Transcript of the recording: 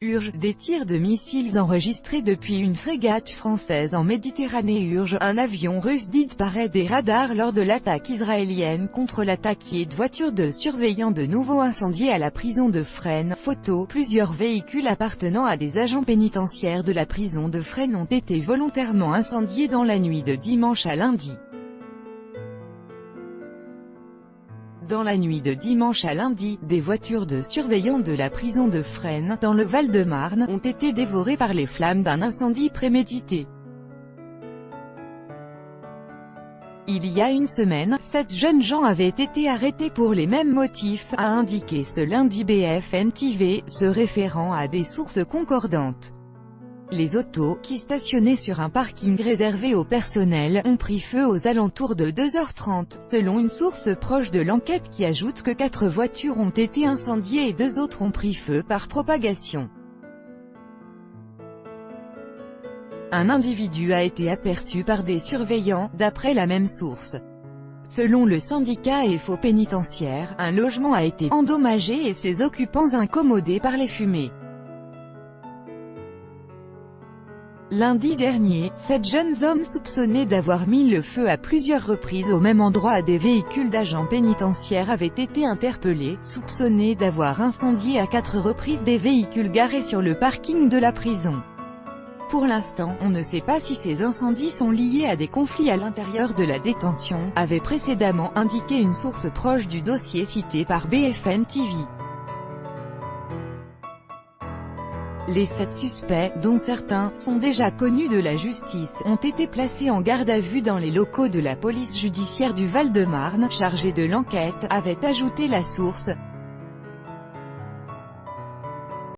Urge, des tirs de missiles enregistrés depuis une frégate française en Méditerranée. Urge, un avion russe disparaît des radars lors de l'attaque israélienne contre l'attaqué de voitures de surveillants. De nouveaux incendies à la prison de Fresnes. Photo, plusieurs véhicules appartenant à des agents pénitentiaires de la prison de Fresnes ont été volontairement incendiés dans la nuit de dimanche à lundi. Dans la nuit de dimanche à lundi, des voitures de surveillants de la prison de Fresnes, dans le Val-de-Marne, ont été dévorées par les flammes d'un incendie prémédité. Il y a une semaine, 7 jeunes gens avaient été arrêtés pour les mêmes motifs, a indiqué ce lundi BFM TV, se référant à des sources concordantes. Les autos, qui stationnaient sur un parking réservé au personnel, ont pris feu aux alentours de 2h30, selon une source proche de l'enquête qui ajoute que 4 voitures ont été incendiées et 2 autres ont pris feu par propagation. Un individu a été aperçu par des surveillants, d'après la même source. Selon le syndicat EFO pénitentiaire, un logement a été endommagé et ses occupants incommodés par les fumées. Lundi dernier, 7 jeunes hommes soupçonnés d'avoir mis le feu à plusieurs reprises au même endroit à des véhicules d'agents pénitentiaires avaient été interpellés, soupçonnés d'avoir incendié à 4 reprises des véhicules garés sur le parking de la prison. Pour l'instant, on ne sait pas si ces incendies sont liés à des conflits à l'intérieur de la détention, avait précédemment indiqué une source proche du dossier cité par BFM TV. Les 7 suspects, dont certains sont déjà connus de la justice, ont été placés en garde à vue dans les locaux de la police judiciaire du Val-de-Marne, chargée de l'enquête, avait ajouté la source.